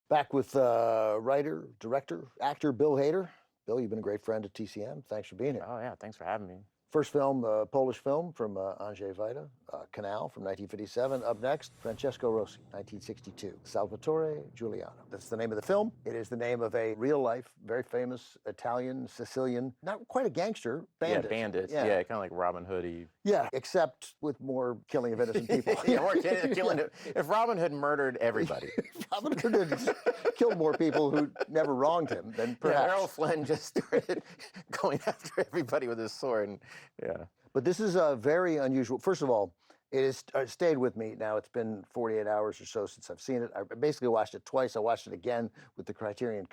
Back with writer, director, actor Bill Hader. Bill, you've been a great friend at TCM. Thanks for being here. Oh, yeah, thanks for having me. First film, Polish film from Andrzej Wajda, Canal from 1957. Up next, Francesco Rossi, 1962, Salvatore, Giuliano. That's the name of the film. It is the name of a real-life, very famous Italian, Sicilian, not quite a gangster, bandit. Yeah, bandits. Yeah, kind of like Robin Hood-y. Yeah, except with more killing of innocent people. Yeah, more killing. If Robin Hood murdered everybody. Robin Hood killed more people who never wronged him than perhaps. Yeah, Errol Flynn just started going after everybody with his sword. And, yeah. But this is a very unusual. First of all, it stayed with me. Now it's been 48 hours or so since I've seen it. I basically watched it twice. I watched it again with the Criterion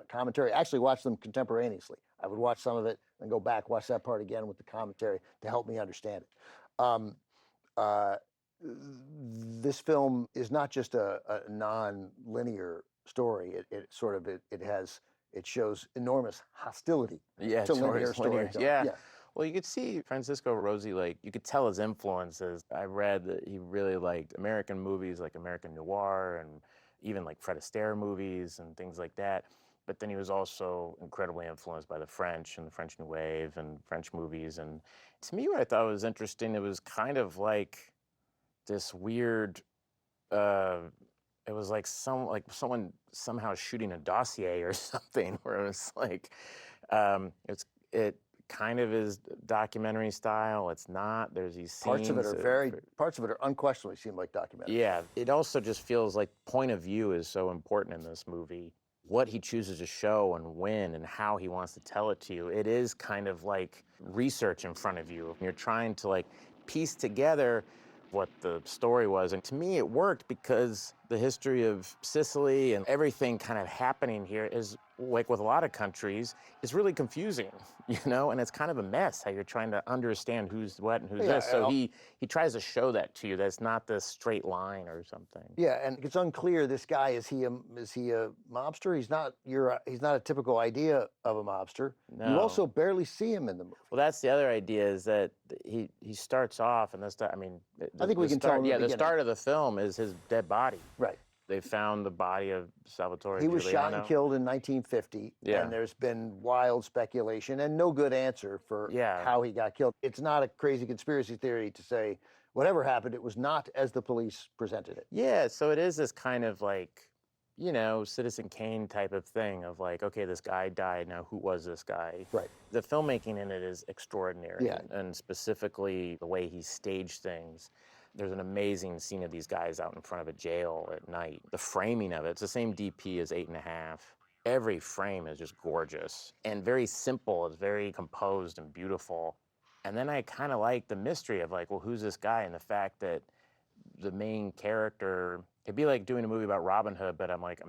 commentary. I actually watched them contemporaneously. I would watch some of it and go back, watch that part again with the commentary to help me understand it. This film is not just a non-linear story. It shows enormous hostility to linear storytelling. Yeah. Well, you could see Francesco Rossi, like, you could tell his influences. I read that he really liked American movies like American Noir and even like Fred Astaire movies and things like that. But then he was also incredibly influenced by the French and the French New Wave and French movies. And to me, what I thought was interesting, it was kind of like this weird, it was like someone somehow shooting a dossier or something, where it was like, it kind of is documentary style. It's not. There's these scenes. Parts of it are unquestionably seem like documentary. Yeah. It also just feels like point of view is so important in this movie. What he chooses to show and when and how he wants to tell it to you. It is kind of like research in front of you. You're trying to like piece together what the story was. And to me, it worked because the history of Sicily and everything kind of happening here is, like with a lot of countries, is really confusing, you know? And it's kind of a mess how you're trying to understand who's what and who's this. So he tries to show that to you. That's not this straight line or something. Yeah, and it's unclear, this guy, is he a mobster? He's not a typical idea of a mobster. No. You also barely see him in the movie. Well, that's the other idea, is that he starts off, and I mean, I think we can tell. Yeah, the start of the film is his dead body. Right. They found the body of Salvatore. He was Giuliano. shot and killed in 1950, and there's been wild speculation and no good answer for how he got killed. It's not a crazy conspiracy theory to say whatever happened, it was not as the police presented it. Yeah, so it is this kind of like, you know, Citizen Kane type of thing of like, okay, this guy died, now who was this guy? Right. The filmmaking in it is extraordinary, yeah. And specifically the way he staged things. There's an amazing scene of these guys out in front of a jail at night. The framing of it, it's the same DP as 8.5. Every frame is just gorgeous and very simple. It's very composed and beautiful. And then I kind of like the mystery of like, well, who's this guy? And the fact that the main character, it'd be like doing a movie about Robin Hood, but I'm like,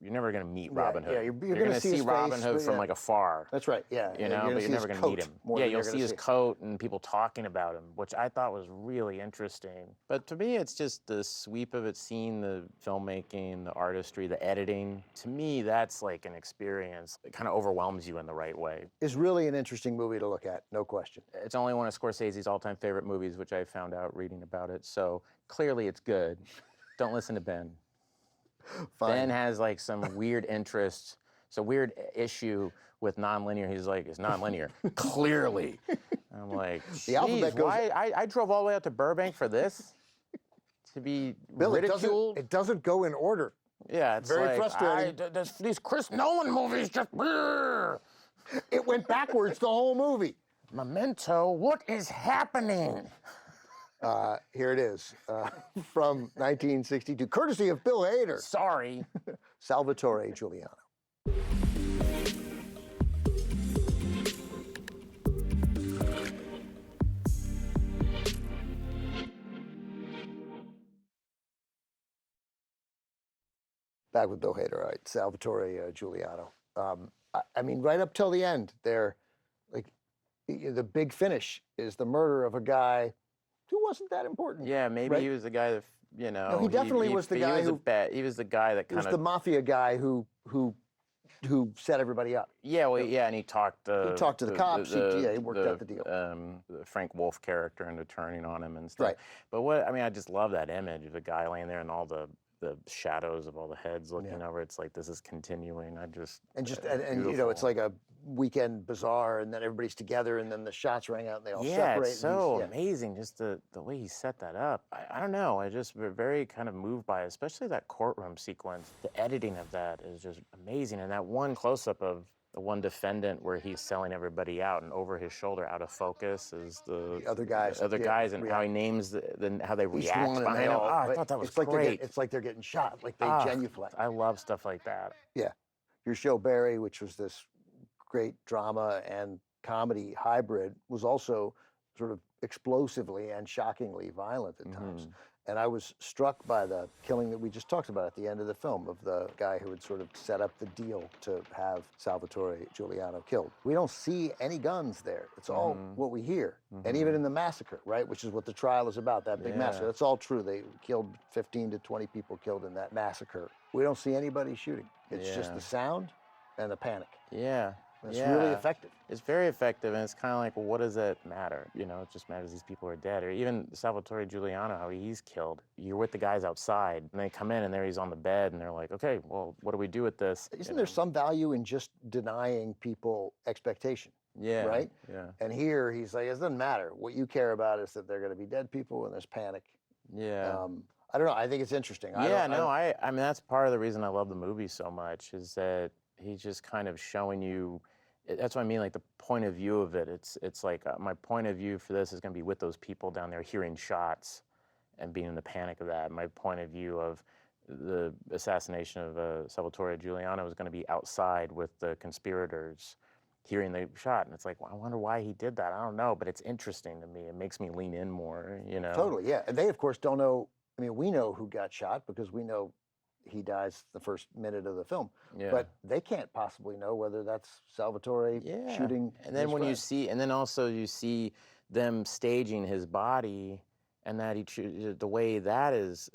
you're never gonna meet Robin Hood. Yeah, you're gonna see Robin Hood from like afar. That's right, yeah. You know, but you're never gonna meet him. Yeah, you'll see his coat and people talking about him, which I thought was really interesting. But to me, it's just the sweep of it, seeing the filmmaking, the artistry, the editing. To me, that's like an experience. It kind of overwhelms you in the right way. It's really an interesting movie to look at, no question. It's only one of Scorsese's all-time favorite movies, which I found out reading about it. So clearly it's good. Don't listen to Ben. Fine. Ben has like some weird interest, some weird issue with nonlinear. He's like, it's nonlinear. Clearly. I'm like, the alphabet goes. I drove all the way out to Burbank for this? To be ridiculed? It doesn't go in order. Yeah, it's very frustrating. These Chris Nolan movies just. It went backwards the whole movie. Memento, what is happening? Here it is, from 1962, courtesy of Bill Hader. Sorry. Salvatore Giuliano. Back with Bill Hader, right? Salvatore Giuliano. I mean, right up till the end, there, like, the big finish is the murder of a guy who wasn't that important. Yeah, maybe he was the guy that, you know. No, he definitely was the guy who. He was the guy that kind of. He was the mafia guy who set everybody up. Yeah, well, yeah, and he talked to the cops. He worked out the deal. The Frank Wolf character into turning on him and stuff. Right. But I mean, I just love that image of the guy laying there and all the the shadows of all the heads looking over. It's like, this is continuing. I just And you know, it's like a weekend bazaar, and then everybody's together, and then the shots ring out, and they all separate. It's so amazing, just the way he set that up. I don't know, I just very kind of moved by it, especially that courtroom sequence. The editing of that is just amazing, and that one close-up of the one defendant where he's selling everybody out, and over his shoulder, out of focus, is the other guys. guys, and how he names how they react behind him. I thought that was great. It's like they're getting shot, like they genuflect. I love stuff like that. Yeah. Your show, Barry, which was this great drama and comedy hybrid, was also sort of explosively and shockingly violent at times. And I was struck by the killing that we just talked about at the end of the film of the guy who had sort of set up the deal to have Salvatore Giuliano killed. We don't see any guns there. It's all what we hear. And even in the massacre, right, which is what the trial is about, that big massacre. That's all true. They killed 15 to 20 people killed in that massacre. We don't see anybody shooting. It's just the sound and the panic. It's really effective. It's very effective, and it's kind of like, well, what does it matter? You know, it just matters these people are dead. Or even Salvatore Giuliano, how he's killed. You're with the guys outside, and they come in, and there he's on the bed, and they're like, okay, well, what do we do with this? Isn't there some value in just denying people expectation? Right? And here, he's like, it doesn't matter. What you care about is that they're going to be dead people, and there's panic. I don't know. I think it's interesting. I mean, that's part of the reason I love the movie so much, is that he's just kind of showing you. That's what I mean, like the point of view of it. It's like my point of view for this is going to be with those people down there hearing shots and being in the panic of that. My point of view of the assassination of Salvatore Giuliano is going to be outside with the conspirators hearing the shot. And it's like, well, I wonder why he did that. I don't know, but it's interesting to me. It makes me lean in more, you know? Totally, yeah. And they, of course, don't know. I mean, we know who got shot because we know he dies the first minute of the film, but they can't possibly know whether that's Salvatore shooting. And then when you see, and then also you see them staging his body, and that the way that is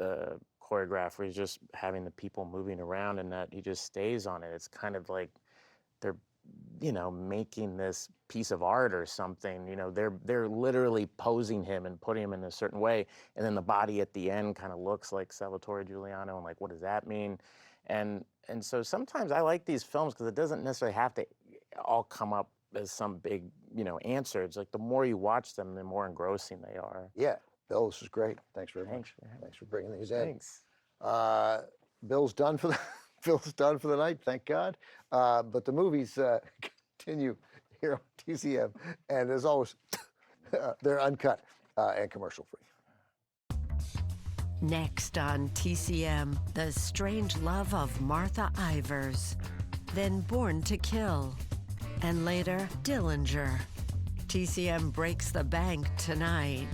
choreographed, where he's just having the people moving around, and that he just stays on it. It's kind of like they're, you know, making this piece of art or something. You know, they're literally posing him and putting him in a certain way, and then the body at the end kind of looks like Salvatore Giuliano, and like, what does that mean? And so sometimes I like these films because it doesn't necessarily have to all come up as some big, you know, answer. It's like the more you watch them, the more engrossing they are. Yeah, Bill, this is great. Thanks very much. Thanks for bringing these in. Thanks. Bill's done for the Bill's done for the night, thank God. But the movies continue here on TCM, and as always, they're uncut and commercial free. Next on TCM, The Strange Love of Martha Ivers, then Born to Kill, and later Dillinger. TCM breaks the bank tonight.